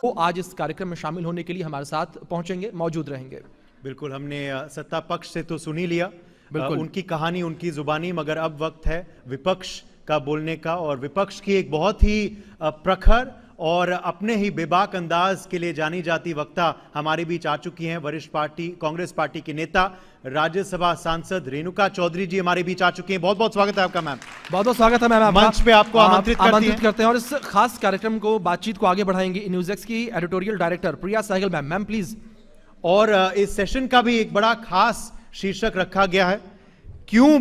वो आज इस कार्यक्रम में शामिल होने के लिए हमारे साथ पहुंचेंगे, मौजूद रहेंगे। बिल्कुल, हमने सत्ता पक्ष से तो सुन ही लिया उनकी कहानी, उनकी जुबानी, मगर अब वक्त है विपक्ष का बोलने का। और विपक्ष की एक बहुत ही प्रखर और अपने ही बेबाक अंदाज के लिए जानी जाती वक्ता हमारे बीच आ चुकी हैं। वरिष्ठ कांग्रेस पार्टी की नेता, राज्यसभा सांसद रेणुका चौधरी जी हमारे बीच आ चुकी हैं। बहुत बहुत स्वागत है आपका मैम। बहुत बहुत स्वागत है मैम। मंच पे आपको आमंत्रित करते हैं और इस खास कार्यक्रम को, बातचीत को आगे बढ़ाएंगी न्यूज़ की editorial director Priya Sehgal ma'am. Ma'am please. और इस सेशन का भी एक बड़ा खास शीर्षक रखा गया है, क्यों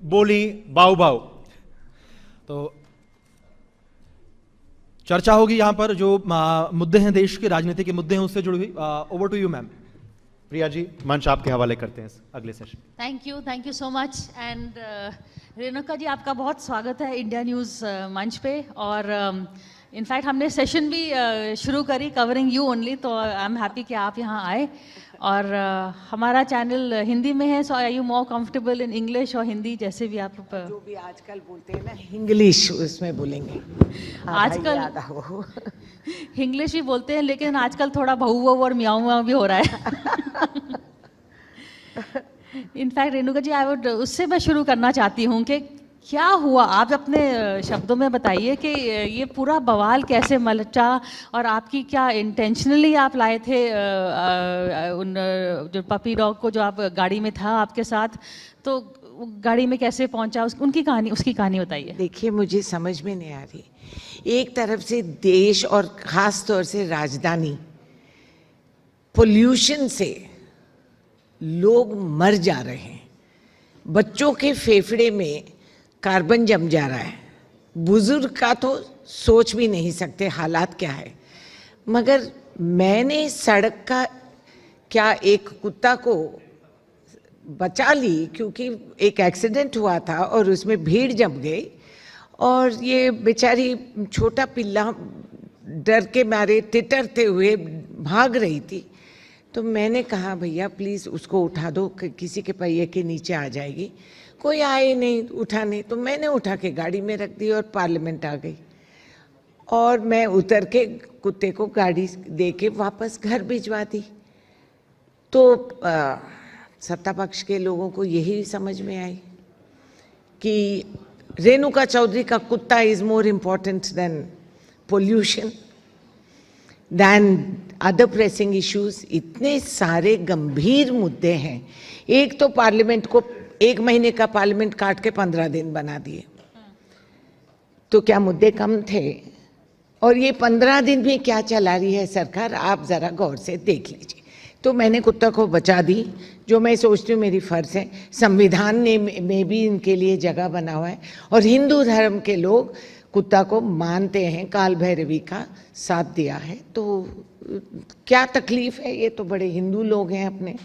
बोली बाऊ बाऊ। तो चर्चा होगी यहां पर, जो मुद्दे हैं, देश के राजनीति के मुद्दे हैं, उससे जुड़ी हुई। Over to you ma'am. Priya ji, मंच आपके हवाले करते हैं अगले session. Thank you so much. And Renuka ji, आपका बहुत स्वागत है इंडिया न्यूज़ मंच पे। और इनफैक्ट हमने सेशन भी शुरू करी कवरिंग यू ओनली, तो आई एम हैप्पी कि आप यहाँ आए। और हमारा चैनल हिंदी में है, so are you more comfortable in English और हिंदी, जैसे भी आप जो भी आजकल बोलते हैं ना इंग्लिश, उसमें बोलेंगे। आजकल इंग्लिश ही बोलते हैं, लेकिन आजकल थोड़ा भऊ और म्याऊ म्याऊ भी हो रहा है। इनफैक्ट रेणुका जी, उससे मैं शुरू करना चाहती हूँ कि क्या हुआ, आप अपने शब्दों में बताइए कि ये पूरा बवाल कैसे मचा, और आपकी क्या इंटेंशनली आप लाए थे उन जो पपी डॉग को, जो आप गाड़ी में था आपके साथ, तो गाड़ी में कैसे पहुंचा, उसकी कहानी बताइए। देखिए, मुझे समझ में नहीं आ रही। एक तरफ से देश और ख़ास तौर से राजधानी पोल्यूशन से लोग मर जा रहे हैं, बच्चों के फेफड़े में कार्बन जम जा रहा है, बुजुर्ग का तो सोच भी नहीं सकते हालात क्या है। मगर मैंने सड़क का क्या एक कुत्ता को बचा ली, क्योंकि एक एक्सीडेंट हुआ था और उसमें भीड़ जम गई, और ये बेचारी छोटा पिल्ला डर के मारे टिटरते हुए भाग रही थी। तो मैंने कहा, भैया प्लीज़ उसको उठा दो, किसी के पहिए के नीचे आ जाएगी। कोई आए नहीं उठाने, तो मैंने उठा के गाड़ी में रख दी और पार्लियामेंट आ गई। और मैं उतर के कुत्ते को गाड़ी दे के वापस घर भिजवा दी। तो सत्ता पक्ष के लोगों को यही समझ में आई कि रेणुका चौधरी का कुत्ता is more important than pollution, than other pressing issues. इतने सारे गंभीर मुद्दे हैं। एक तो पार्लियामेंट को 1 महीने का पार्लियामेंट काट के 15 दिन बना दिए, तो क्या मुद्दे कम थे? और ये 15 दिन भी क्या चला रही है सरकार, आप जरा गौर से देख लीजिए। तो मैंने कुत्ता को बचा दी, जो मैं सोचती हूँ मेरी फर्ज है। संविधान में भी इनके लिए जगह बना हुआ है, और हिंदू धर्म के लोग कुत्ता को मानते हैं, काल भैरवी का साथ दिया है। तो क्या तकलीफ है? ये तो बड़े हिंदू लोग हैं अपने।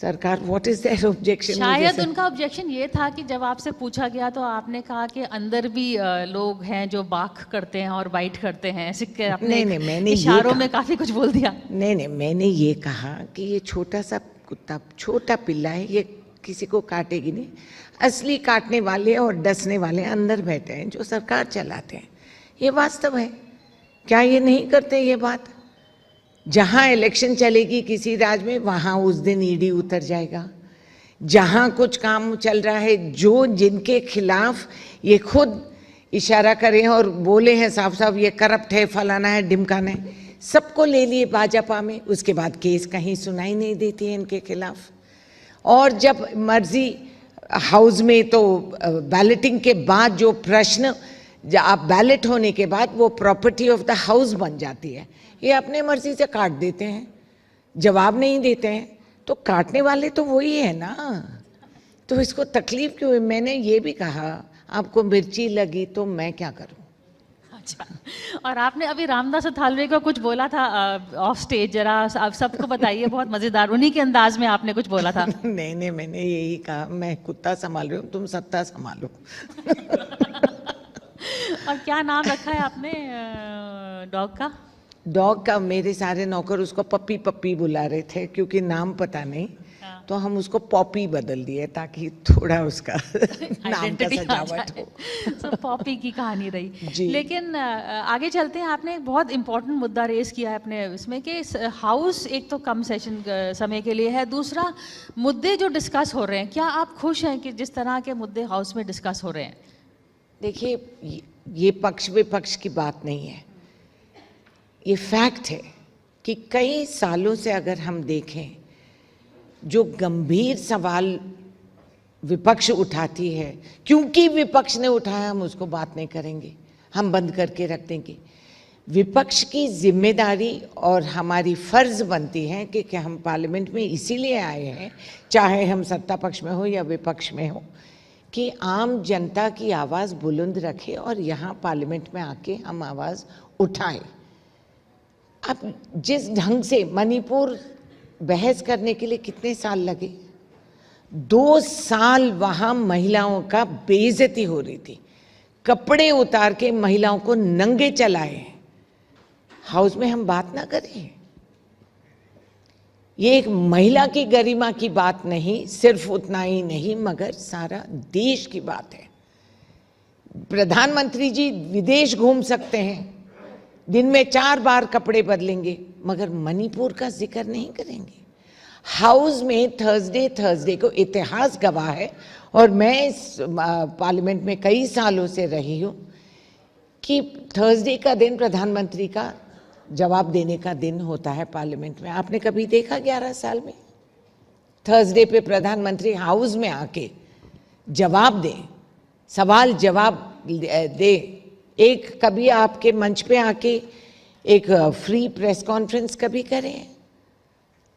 सरकार, व्हाट इज देयर ऑब्जेक्शन? शायद उनका ऑब्जेक्शन ये था कि जब आपसे पूछा गया तो आपने कहा कि अंदर भी लोग हैं जो बाक करते हैं और बाइट करते हैं, सिक्के अपने नहीं, मैंने इशारों में काफी कुछ बोल दिया। नहीं, मैंने ये कहा कि ये छोटा सा कुत्ता, छोटा पिल्ला है, ये किसी को काटेगी नहीं। असली काटने वाले और डसने वाले अंदर बैठे हैं, जो सरकार चलाते हैं। ये वास्तव है। क्या ये नहीं करते ये बात? जहाँ इलेक्शन चलेगी किसी राज्य में, वहाँ उस दिन ईडी उतर जाएगा। जहाँ कुछ काम चल रहा है, जो जिनके खिलाफ ये खुद इशारा करें और बोले हैं साफ साफ ये करप्ट है, फलाना है, ढिमकाना है, सबको ले लिए भाजपा में। उसके बाद केस कहीं सुनाई नहीं देती है इनके खिलाफ। और जब मर्जी हाउस में, तो बैलेटिंग के बाद जो प्रश्न, आप बैलेट होने के बाद वो प्रॉपर्टी ऑफ द हाउस बन जाती है। ये अपने मर्जी से काट देते हैं, जवाब नहीं देते हैं। तो काटने वाले तो वही है ना, तो इसको तकलीफ क्यों है? मैंने ये भी कहा, आपको मिर्ची लगी तो मैं क्या करूं? अच्छा, और आपने अभी रामदास अठावले को कुछ बोला था ऑफ स्टेज, जरा आप सबको बताइए, बहुत मजेदार, उन्हीं के अंदाज में आपने कुछ बोला था। नहीं, मैंने यही कहा, मैं कुत्ता संभाल रही हूँ, तुम सत्ता संभालो। और क्या नाम रखा है आपने डॉग का? डॉग का मेरे सारे नौकर उसको पप्पी पप्पी बुला रहे थे क्योंकि नाम पता नहीं, तो हम उसको पॉपी बदल दिए ताकि थोड़ा उसका नाम का सजावट हो। So, पॉपी की कहानी रही। जी। लेकिन आगे चलते हैं, आपने एक बहुत इंपॉर्टेंट मुद्दा रेस किया है अपने इसमें कि हाउस एक तो कम सेशन समय के लिए है, दूसरा मुद्दे जो डिस्कस हो रहे हैं, क्या आप खुश हैं कि जिस तरह के मुद्दे हाउस में डिस्कस हो रहे हैं? देखिए, ये पक्ष विपक्ष की बात नहीं है, ये फैक्ट है कि कई सालों से अगर हम देखें, जो गंभीर सवाल विपक्ष उठाती है, क्योंकि विपक्ष ने उठाया हम उसको बात नहीं करेंगे, हम बंद करके रख देंगे। विपक्ष की जिम्मेदारी और हमारी फर्ज बनती है कि हम पार्लियामेंट में इसीलिए आए हैं, चाहे हम सत्ता पक्ष में हो या विपक्ष में हो, कि आम जनता की आवाज़ बुलंद रखे और यहाँ पार्लियामेंट में आके हम आवाज़ उठाएं। अब जिस ढंग से मणिपुर बहस करने के लिए कितने साल लगे, 2 साल वहाँ महिलाओं का बेइज्जती हो रही थी, कपड़े उतार के महिलाओं को नंगे चलाए, हाउस में हम बात ना करें? ये एक महिला की गरिमा की बात नहीं, सिर्फ उतना ही नहीं मगर सारा देश की बात है। प्रधानमंत्री जी विदेश घूम सकते हैं, दिन में 4 बार कपड़े बदलेंगे, मगर मणिपुर का जिक्र नहीं करेंगे। हाउस में थर्सडे को इतिहास गवाह है, और मैं इस पार्लियामेंट में कई सालों से रही हूँ कि थर्सडे का दिन प्रधानमंत्री का जवाब देने का दिन होता है पार्लियामेंट में। आपने कभी देखा 11 साल में थर्सडे पे प्रधानमंत्री हाउस में आके जवाब दे, सवाल जवाब दे? एक कभी आपके मंच पे आके एक फ्री प्रेस कॉन्फ्रेंस कभी करें?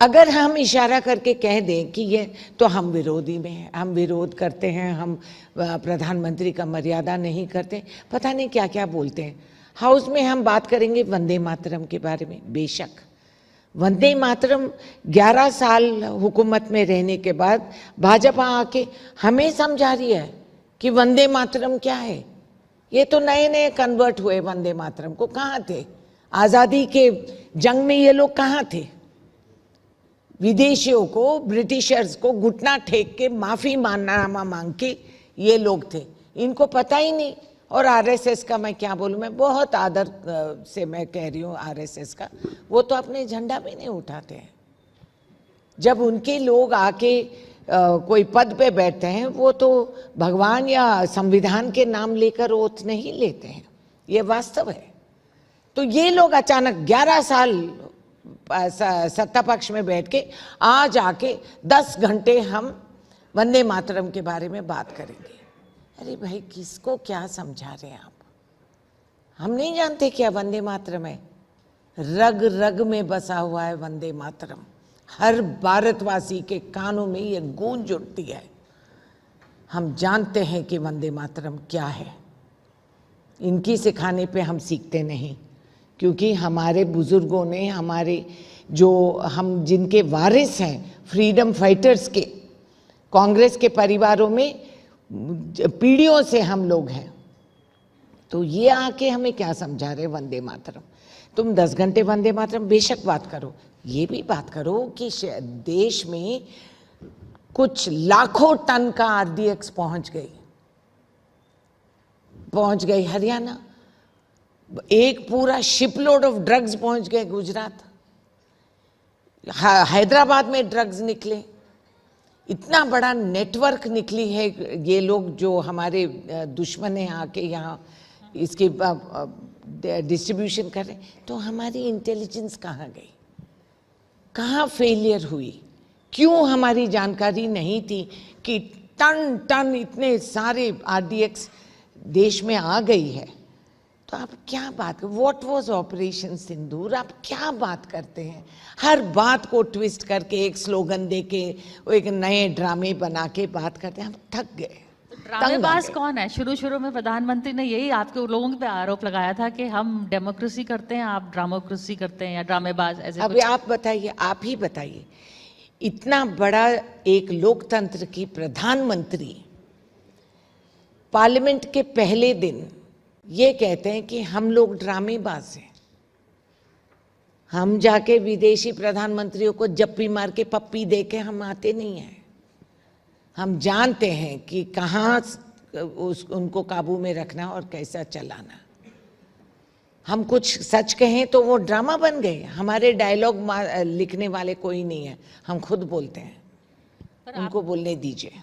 अगर हम इशारा करके कह दें कि ये तो हम विरोधी में हैं, हम विरोध करते हैं, हम प्रधानमंत्री का मर्यादा नहीं करते, पता नहीं क्या क्या बोलते हैं। हाउस में हम बात करेंगे वंदे मातरम के बारे में, बेशक वंदे मातरम 11 साल हुकूमत में रहने के बाद भाजपा आके हमें समझा रही है कि वंदे मातरम क्या है। ये तो नए नए कन्वर्ट हुए वंदे मातरम को, कहाँ थे आज़ादी के जंग में? ये लोग कहाँ थे? विदेशियों को, ब्रिटिशर्स को घुटना टेक के माफ़ी माननामा मांग के ये लोग थे, इनको पता ही नहीं। और आरएसएस का मैं क्या बोलूँ, मैं बहुत आदर से मैं कह रही हूँ आरएसएस का, वो तो अपने झंडा भी नहीं उठाते हैं। जब उनके लोग आके कोई पद पे बैठते हैं, वो तो भगवान या संविधान के नाम लेकर ओथ नहीं लेते हैं, ये वास्तव है। तो ये लोग अचानक 11 साल सत्ता पक्ष में बैठ के आज आके 10 घंटे हम वंदे मातरम के बारे में बात करेंगे। अरे भाई, किसको क्या समझा रहे हैं आप? हम नहीं जानते क्या वंदे मातरम है? रग रग में बसा हुआ है वंदे मातरम, हर भारतवासी के कानों में ये गूंज उठती है। हम जानते हैं कि वंदे मातरम क्या है। इनकी सिखाने पे हम सीखते नहीं, क्योंकि हमारे बुजुर्गों ने, हमारे जो हम जिनके वारिस हैं, फ्रीडम फाइटर्स के, कांग्रेस के परिवारों में पीढ़ियों से हम लोग हैं, तो ये आके हमें क्या समझा रहे वंदे मातरम? तुम 10 घंटे वंदे मातरम बेशक बात करो, ये भी बात करो कि देश में कुछ लाखों टन का आरडीएक्स पहुंच गई हरियाणा, एक पूरा शिपलोड ऑफ ड्रग्स पहुंच गए गुजरात, हैदराबाद में ड्रग्स निकले, इतना बड़ा नेटवर्क निकली है। ये लोग जो हमारे दुश्मन हैं आके यहाँ इसकी डिस्ट्रीब्यूशन कर रहे हैं, तो हमारी इंटेलिजेंस कहाँ गई? कहाँ फेलियर हुई? क्यों हमारी जानकारी नहीं थी कि टन टन इतने सारे आरडीएक्स देश में आ गई है? तो आप क्या बात, व्हाट वाज ऑपरेशन सिंदूर? आप क्या बात करते हैं? हर बात को ट्विस्ट करके एक स्लोगन दे के एक नए ड्रामे बना के बात करते हैं, हम थक गए। ड्रामेबाज कौन है? शुरू में प्रधानमंत्री ने यही आपके लोगों पे आरोप लगाया था कि हम डेमोक्रेसी करते हैं, आप ड्रामोक्रेसी करते हैं, या ड्रामेबाज ऐसे। अभी आप बताइए, आप ही बताइए, इतना बड़ा एक लोकतंत्र की प्रधानमंत्री पार्लियामेंट के पहले दिन ये कहते हैं कि हम लोग ड्रामेबाज हैं। हम जाके विदेशी प्रधानमंत्रियों को जप्पी मार के पप्पी दे के हम आते नहीं हैं। हम जानते हैं कि कहाँ उनको काबू में रखना और कैसा चलाना। हम कुछ सच कहें तो वो ड्रामा बन गए। हमारे डायलॉग लिखने वाले कोई नहीं है, हम खुद बोलते हैं, उनको बोलने दीजिए।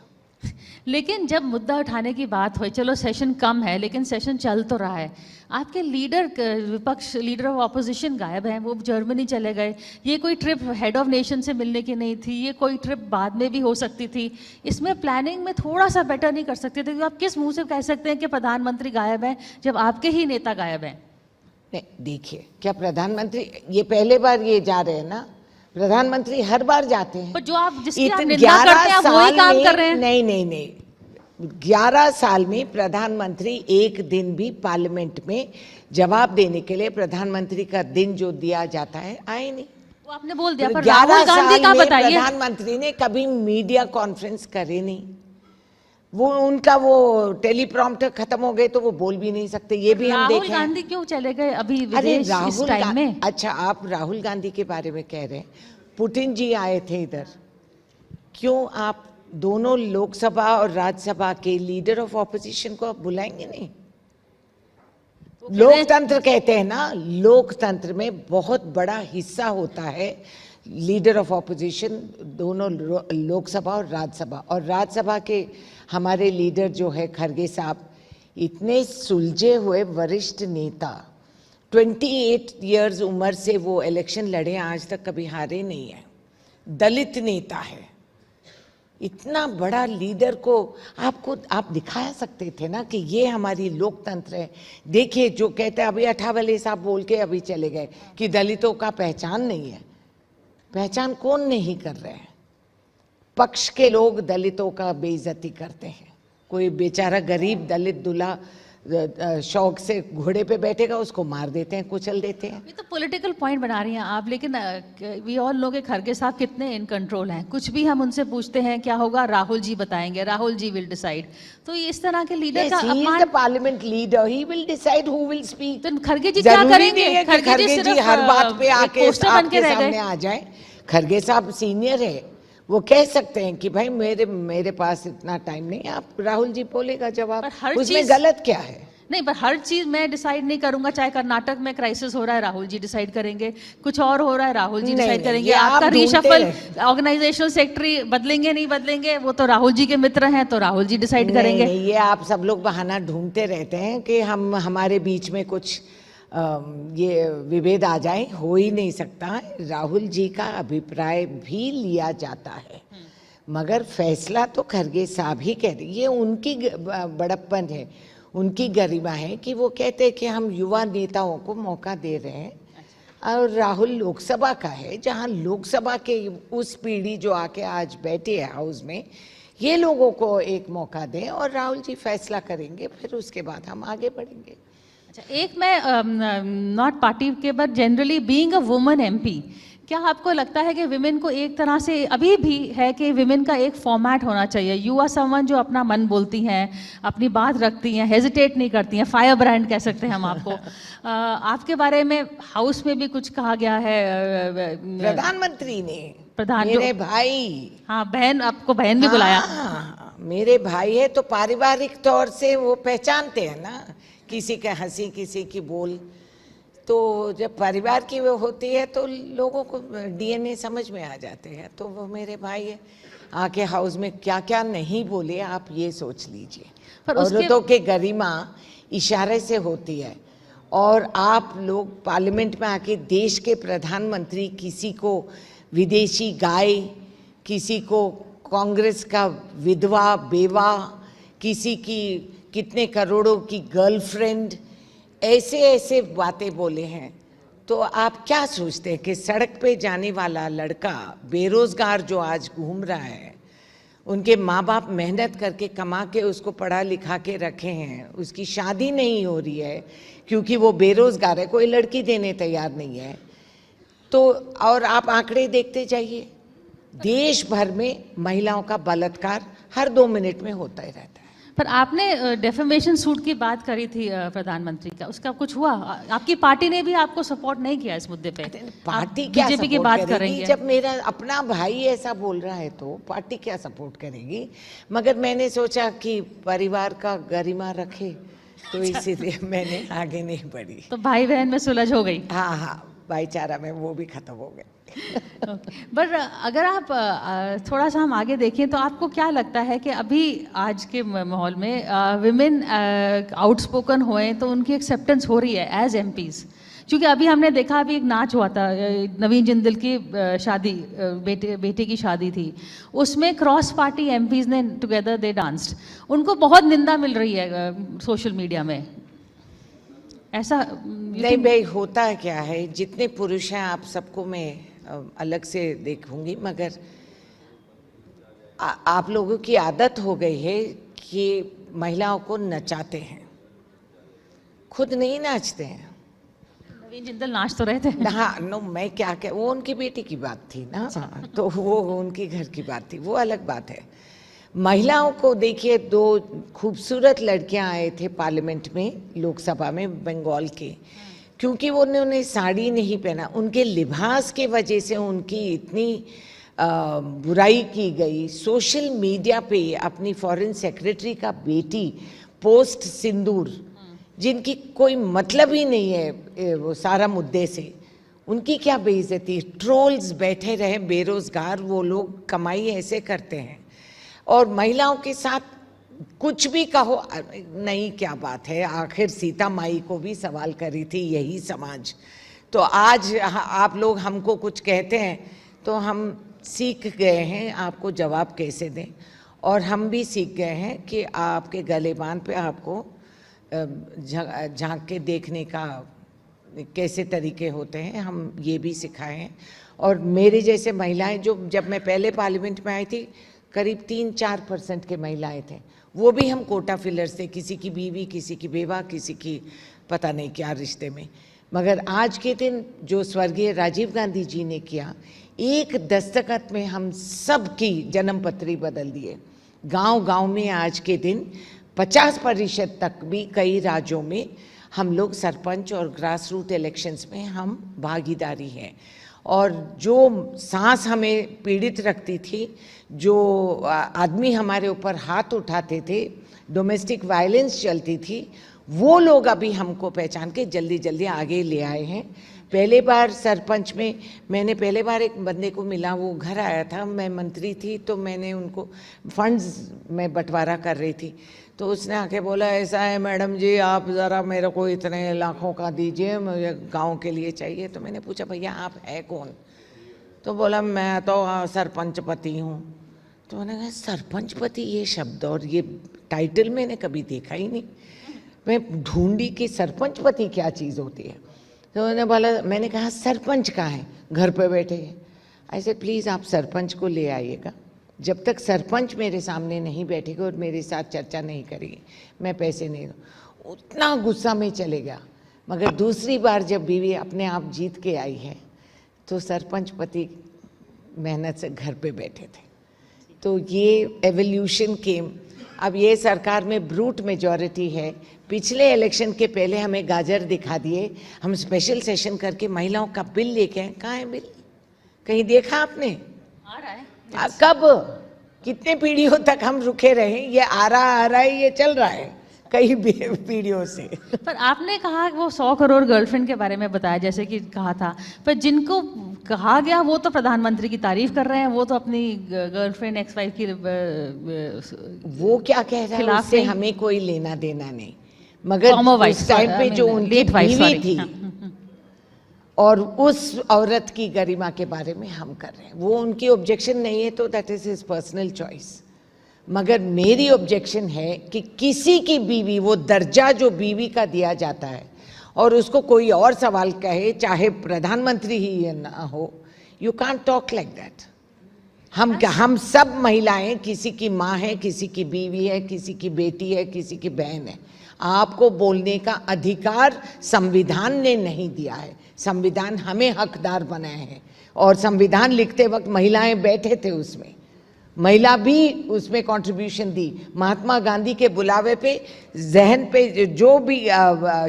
लेकिन जब मुद्दा उठाने की बात हो, चलो सेशन कम है लेकिन सेशन चल तो रहा है, आपके लीडर, विपक्ष लीडर ऑफ ऑपोजिशन गायब हैं, वो जर्मनी चले गए। ये कोई ट्रिप हेड ऑफ नेशन से मिलने की नहीं थी, ये कोई ट्रिप बाद में भी हो सकती थी। इसमें प्लानिंग में थोड़ा सा बेटर नहीं कर सकते थे? तो आप किस मुंह से कह सकते हैं कि प्रधानमंत्री गायब हैं जब आपके ही नेता गायब हैं? नहीं, देखिए, क्या प्रधानमंत्री ये पहले बार ये जा रहे हैं ना? प्रधानमंत्री हर बार जाते हैं। पर जो आप जिसकी आप निंदा करते हैं, आप वही काम कर रहे हैं। नहीं, 11 साल में प्रधानमंत्री एक दिन भी पार्लियामेंट में जवाब देने के लिए प्रधानमंत्री का दिन जो दिया जाता है आए नहीं। वो आपने बोल दिया, पर 11 राहुल गांधी का साल में बताइए। प्रधानमंत्री ने कभी मीडिया कॉन्फ्रेंस करे नहीं। वो उनका वो टेलीप्रॉम्प्टर खत्म हो गए तो वो बोल भी नहीं सकते, ये भी हम देखें। राहुल गांधी क्यों चले गए अभी अरे विदेश इस टाइम में? अच्छा, आप राहुल गांधी के बारे में कह रहे हैं। पुतिन जी आए थे इधर, क्यों आप दोनों लोकसभा और राज्यसभा के लीडर ऑफ ऑपोजिशन को आप बुलाएंगे नहीं? लोकतंत्र कहते हैं ना, लोकतंत्र में बहुत बड़ा हिस्सा होता है लीडर ऑफ ऑपोजिशन, दोनों लोकसभा और राज्यसभा। और राज्यसभा के हमारे लीडर जो है खरगे साहब, इतने सुलझे हुए वरिष्ठ नेता, 28 इयर्स उम्र से वो इलेक्शन लड़े, आज तक कभी हारे नहीं है, दलित नेता है। इतना बड़ा लीडर को आप दिखा सकते थे ना कि ये हमारी लोकतंत्र है। देखिए, जो कहते हैं, अभी अठावले साहब बोल के अभी चले गए कि दलितों का पहचान नहीं है। पहचान कौन नहीं कर रहे हैं? पक्ष के लोग दलितों का बेइज्जती करते हैं। कोई बेचारा गरीब दलित दूल्हा शौक से घोड़े पे बैठेगा, उसको मार देते हैं, कुचल देते हैं। ये तो पॉलिटिकल पॉइंट बना रही हैं आप, लेकिन वी ऑल नो के खरगे साहब कितने इन कंट्रोल हैं। कुछ भी हम उनसे पूछते हैं क्या होगा, राहुल जी बताएंगे, राहुल जी विल डिसाइड। तो ये इस तरह के लीडर का अपमान। Parliament leader, he will decide who will speak. तो खरगे जी क्या करेंगे? खरगे जी हर बात पे आके आपके सामने आ जाए। खरगे साहब सीनियर है, वो कह सकते हैं कि भाई मेरे पास इतना टाइम नहीं, आप राहुल जी बोलेगा जवाब, उसमें गलत क्या है? नहीं, पर हर चीज मैं डिसाइड नहीं करूंगा। चाहे कर्नाटक में क्राइसिस हो रहा है, राहुल जी डिसाइड करेंगे। कुछ और हो रहा है, राहुल जी डिसाइड करेंगे। आपका रीशफल, ऑर्गेनाइजेशनल सेक्रेटरी बदलेंगे नहीं बदलेंगे, वो तो राहुल जी के मित्र हैं, तो राहुल जी डिसाइड करेंगे। नहीं, ये आप सब लोग बहाना ढूंढते रहते हैं कि हमारे बीच में कुछ ये विभेद आ जाए। हो ही नहीं सकता। राहुल जी का अभिप्राय भी लिया जाता है, मगर फैसला तो खरगे साहब ही कहते। ये उनकी बड़प्पन है, उनकी गरिमा है कि वो कहते हैं कि हम युवा नेताओं को मौका दे रहे हैं। और राहुल लोकसभा का है, जहां लोकसभा के उस पीढ़ी जो आके आज बैठे है हाउस में, ये लोगों को एक मौका दें और राहुल जी फैसला करेंगे, फिर उसके बाद हम आगे बढ़ेंगे। अच्छा, एक मैं नॉट पार्टी के, but generally being a woman MP, क्या आपको लगता है कि विमेन को एक तरह से अभी भी है कि विमेन का एक फॉर्मेट होना चाहिए? यू आर समवन जो अपना मन बोलती हैं, अपनी बात रखती हैं, हेजिटेट नहीं करती हैं, फायर ब्रांड कह सकते हैं हम आपको। आपके बारे में हाउस में भी कुछ कहा गया है प्रधानमंत्री ने, मेरे भाई। हाँ, बहन, आपको बहन भी बुलाया। मेरे भाई है तो पारिवारिक तौर से वो पहचानते हैं ना, किसी का हंसी किसी की बोल। तो जब परिवार की वो होती है तो लोगों को डीएनए समझ में आ जाते हैं। तो वो मेरे भाई है, आके हाउस में क्या क्या नहीं बोले, आप ये सोच लीजिए। औरतों के गरिमा इशारे से होती है। और आप लोग पार्लियामेंट में आके देश के प्रधानमंत्री किसी को विदेशी गाय, किसी को कांग्रेस का विधवा बेवा, किसी की कितने करोड़ों की गर्लफ्रेंड, ऐसे ऐसे बातें बोले हैं। तो आप क्या सोचते हैं कि सड़क पे जाने वाला लड़का बेरोजगार जो आज घूम रहा है, उनके माँ बाप मेहनत करके कमा के उसको पढ़ा लिखा के रखे हैं, उसकी शादी नहीं हो रही है क्योंकि वो बेरोजगार है, कोई लड़की देने तैयार नहीं है। तो और आप आंकड़े देखते जाइए, देश भर में महिलाओं का बलात्कार हर 2 मिनट में होता ही रहता है। पर आपने डेफेमेशन सूट की बात करी थी प्रधानमंत्री का, उसका कुछ हुआ? आपकी पार्टी ने भी आपको सपोर्ट नहीं किया इस मुद्दे पे? पार्टी क्या बीजेपी की सपोर्ट बात करेगी? करेंगे जब मेरा अपना भाई ऐसा बोल रहा है तो पार्टी क्या सपोर्ट करेगी? मगर मैंने सोचा कि परिवार का गरिमा रखे, तो इसीलिए मैंने आगे नहीं बढ़ी। तो भाई बहन में सुलझ हो गई? हाँ हाँ, भाईचारा में वो भी खत्म हो गए। पर अगर आप थोड़ा सा हम आगे देखें तो आपको क्या लगता है कि अभी आज के माहौल में विमेन आउटस्पोकन हुए तो उनकी एक्सेप्टेंस हो रही है एज एमपीज? क्योंकि अभी हमने देखा, अभी एक नाच हुआ था, नवीन जिंदल की शादी, बेटे की शादी थी, उसमें क्रॉस पार्टी एमपीज ने टुगेदर दे डांस्ड। उनको बहुत निंदा मिल रही है सोशल मीडिया में, ऐसा नहीं भाई, होता क्या है, जितने पुरुष हैं आप सबको मैं अलग से देखूंगी, मगर आप लोगों की आदत हो गई है कि महिलाओं को नचाते हैं, खुद नहीं नाचते हैं। नवीन जिंदल नाच तो रहे थे। हाँ, नो, मैं क्या वो उनकी बेटी की बात थी ना, तो वो उनकी घर की बात थी, वो अलग बात है। महिलाओं को देखिए, दो खूबसूरत लड़कियां आए थे पार्लियामेंट में, लोकसभा में, बंगाल के, क्योंकि वो उन्होंने साड़ी नहीं पहना, उनके लिबास के वजह से उनकी इतनी बुराई की गई। सोशल मीडिया पे अपनी फॉरेन सेक्रेटरी का बेटी पोस्ट सिंदूर, जिनकी कोई मतलब ही नहीं है वो सारा मुद्दे से, उनकी क्या बेइज्जती। ट्रोल्स बैठे रहे बेरोजगार, वो लोग कमाई ऐसे करते हैं, और महिलाओं के साथ कुछ भी कहो नहीं, क्या बात है, आखिर सीता माई को भी सवाल करी थी यही समाज। तो आज आप लोग हमको कुछ कहते हैं तो हम सीख गए हैं आपको जवाब कैसे दें, और हम भी सीख गए हैं कि आपके गले बांध पे आपको झांक के देखने का कैसे तरीके होते हैं, हम ये भी सिखाए हैं। और मेरे जैसे महिलाएं, जो जब मैं पहले पार्लियामेंट में आई थी करीब 3-4% के महिलाएं थे, वो भी हम कोटा फिलर से, किसी की बीवी, किसी की बेवा, किसी की पता नहीं क्या रिश्ते में। मगर आज के दिन जो स्वर्गीय राजीव गांधी जी ने किया, एक दस्तखत में हम सब की जन्म पत्री बदल दिए। गांव-गांव में आज के दिन 50% तक भी कई राज्यों में हम लोग सरपंच और ग्रास रूट इलेक्शंस में हम भागीदारी हैं। और जो सांस हमें पीड़ित रखती थी, जो आदमी हमारे ऊपर हाथ उठाते थे, डोमेस्टिक वायलेंस चलती थी, वो लोग अभी हमको पहचान के जल्दी जल्दी आगे ले आए हैं। पहले बार सरपंच में मैंने पहले बार एक बंदे को मिला, वो घर आया था, मैं मंत्री थी तो मैंने उनको फंड्स में बंटवारा कर रही थी, तो उसने आके बोला, ऐसा है मैडम जी, आप ज़रा मेरे को इतने लाखों का दीजिए, मुझे गांव के लिए चाहिए। तो मैंने पूछा, भैया आप है कौन? तो बोला, मैं तो सरपंच पति हूँ। तो मैंने कहा, सरपंच पति, ये शब्द और ये टाइटल मैंने कभी देखा ही नहीं। मैं ढूंढी कि सरपंच पति क्या चीज़ होती है। तो उन्होंने बोला, मैंने कहा सरपंच कहाँ है? घर पे बैठे हैं। ऐसे प्लीज़ आप सरपंच को ले आइएगा, जब तक सरपंच मेरे सामने नहीं बैठेगी और मेरे साथ चर्चा नहीं करेगी मैं पैसे नहीं दूँ। उतना गुस्सा में चले गया। मगर दूसरी बार जब बीवी अपने आप जीत के आई है तो सरपंच पति मेहनत से घर पे बैठे थे। तो ये एवोल्यूशन केम। अब ये सरकार में ब्रूट मेजॉरिटी है। पिछले इलेक्शन के पहले हमें गाजर दिखा दिए, हम स्पेशल सेशन करके महिलाओं का बिल लेके आए। कहाँ है बिल? कहीं देखा आपने? आ रहा है। कब? कितने पीढ़ियों तक हम रुके रहे? ये आ रहा है, ये चल रहा है कई पीढ़ियों से। पर आपने कहा वो 100 करोड़ गर्लफ्रेंड के बारे में बताया, जैसे कि कहा था, पर जिनको कहा गया वो तो प्रधानमंत्री की तारीफ कर रहे हैं, वो तो अपनी गर्लफ्रेंड एक्स वाइफ की वो क्या कह रहा है, उससे हमें कोई लेना देना नहीं। मगर उस टाइम पे जो उनकी बीवी थी और उस औरत की गरिमा के बारे में हम कर रहे हैं, वो उनकी ऑब्जेक्शन नहीं है तो that is his personal choice. मगर मेरी ऑब्जेक्शन है कि किसी की बीवी, वो दर्जा जो बीवी का दिया जाता है, और उसको कोई और सवाल कहे, चाहे प्रधानमंत्री ही ना हो, you can't talk like that. हम सब महिलाएं, किसी की माँ है, किसी की बीवी है, किसी की बेटी है, किसी की बहन है। आपको बोलने का अधिकार संविधान ने नहीं दिया है। संविधान हमें हकदार बनाए हैं, और संविधान लिखते वक्त महिलाएं बैठे थे उसमें, महिला भी उसमें कंट्रीब्यूशन दी। महात्मा गांधी के बुलावे पे जहन पे जो भी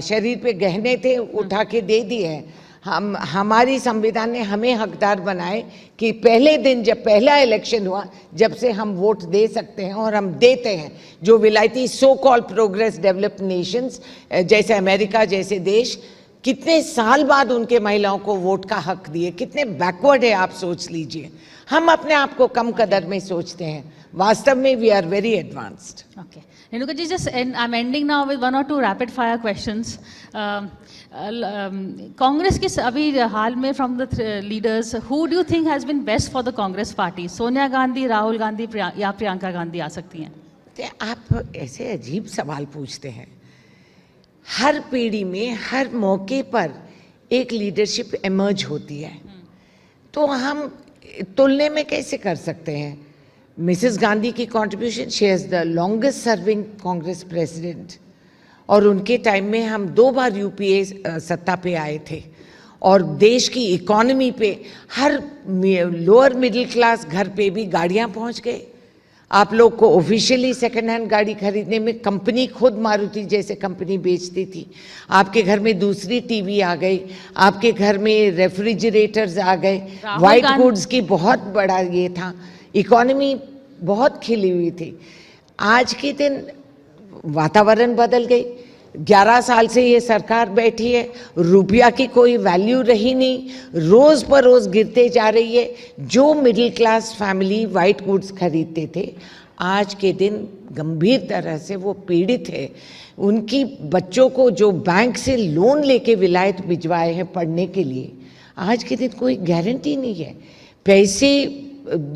शरीर पे गहने थे उठा के दे दिए हैं। हमारी संविधान ने हमें हकदार बनाए कि पहले दिन जब पहला इलेक्शन हुआ जब से हम वोट दे सकते हैं, और हम देते हैं। जो विलायती so called progress developed Nations जैसे अमेरिका जैसे देश कितने साल बाद उनके महिलाओं को वोट का हक दिए, कितने बैकवर्ड है आप सोच लीजिए। हम अपने आप को कम कदर में सोचते हैं, वास्तव में we are very advanced. Okay. Renuka ji, just I'm ending now with 1 or 2 rapid fire questions. Congress के अभी हाल में from the leaders, who do you think has been best for the Congress party? Sonia Gandhi, Rahul Gandhi या प्रियंका गांधी आ सकती हैं? आप ऐसे अजीब सवाल पूछते हैं। हर पीढ़ी में हर मौके पर एक लीडरशिप इमर्ज होती है, तो हम तुलने में कैसे कर सकते हैं? मिसेस गांधी की contribution, she is the longest serving Congress president, और उनके टाइम में हम 2 बार यूपीए सत्ता पे आए थे, और देश की इकोनॉमी पे हर लोअर मिडिल क्लास घर पे भी गाड़ियां पहुंच गए। आप लोग को ऑफिशियली सेकंड हैंड गाड़ी खरीदने में कंपनी खुद मारुति जैसे कंपनी बेचती थी। आपके घर में दूसरी टीवी आ गई, आपके घर में रेफ्रिजरेटर्स आ गए, वाइट गुड्स की बहुत बड़ा ये था, इकोनॉमी बहुत खिली हुई थी। आज के दिन वातावरण बदल गई। 11 साल से ये सरकार बैठी है, रुपया की कोई वैल्यू रही नहीं, रोज पर रोज गिरते जा रही है। जो middle class family white goods खरीदते थे, आज के दिन गंभीर तरह से वो पीड़ित है। उनकी बच्चों को जो बैंक से लोन लेके विलायत भिजवाए हैं पढ़ने के लिए, आज के दिन कोई गारंटी नहीं है। पैसे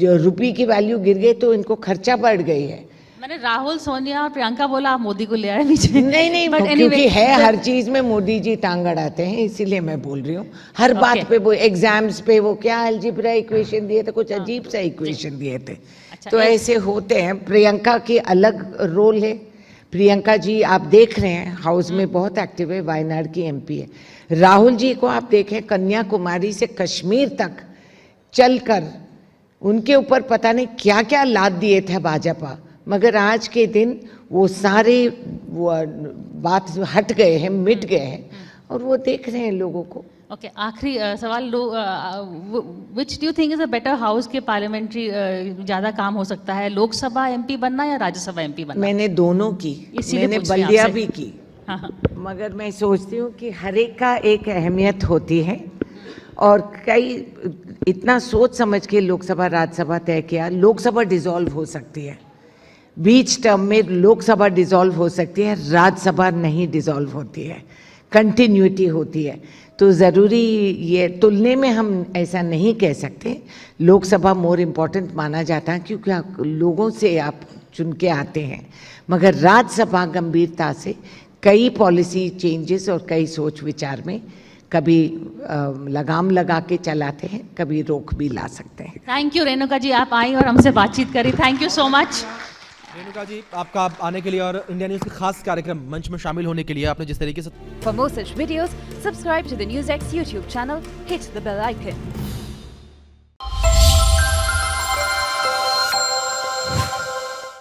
रुपये की वैल्यू गिर गई तो इनको खर्चा बढ़ गई है। मैंने राहुल, सोनिया और प्रियंका बोला, आप मोदी को ले आए पीछे। नहीं, क्योंकि है हर चीज में मोदी जी टांग अड़ाते हैं, इसीलिए मैं बोल रही हूँ। हर बात पे वो एग्जाम्स पे वो क्या अलजेब्रा इक्वेशन दिए थे, कुछ अजीब सा इक्वेशन दिए थे। तो ऐसे होते हैं। प्रियंका की अलग रोल है। प्रियंका जी आप देख रहे हैं हाउस में बहुत एक्टिव है, वायनाड की एमपी है। राहुल जी को आप देखें, कन्याकुमारी से कश्मीर तक चलकर उनके ऊपर पता नहीं क्या क्या लाद दिए थे भाजपा, मगर आज के दिन वो सारे वो बात हट गए हैं, मिट गए हैं, और वो देख रहे हैं लोगों को। ओके, आखिरी सवाल, which do you think is a better house के पार्लियामेंट्री ज़्यादा काम हो सकता है, लोकसभा एमपी बनना या राज्यसभा एमपी बनना? मैंने दोनों की, मैंने बलिया भी की। हाँ। मगर मैं सोचती हूँ कि हर एक का एक अहमियत होती है, और कई इतना सोच समझ के लोकसभा राज्यसभा तय किया। लोकसभा डिसॉल्व हो सकती है, बीच टर्म में लोकसभा डिसॉल्व हो सकती है, राज्यसभा नहीं डिसॉल्व होती है, कंटिन्यूटी होती है। तो ज़रूरी ये तुलने में हम ऐसा नहीं कह सकते। लोकसभा मोर इम्पॉर्टेंट माना जाता है क्योंकि लोगों से आप चुन के आते हैं, मगर राज्यसभा गंभीरता से कई पॉलिसी चेंजेस और कई सोच विचार में कभी लगाम लगा के चलाते हैं, कभी रोक भी ला सकते हैं। थैंक यू रेणुका जी, आप आई और हमसे बातचीत करी। Thank you so much Renuka ji, आपका आने के लिए और इंडिया न्यूज़ के खास कार्यक्रम मंच में शामिल होने के लिए आपने जिस तरीके से For more such videos, subscribe to the NewsX YouTube channel, hit the bell icon.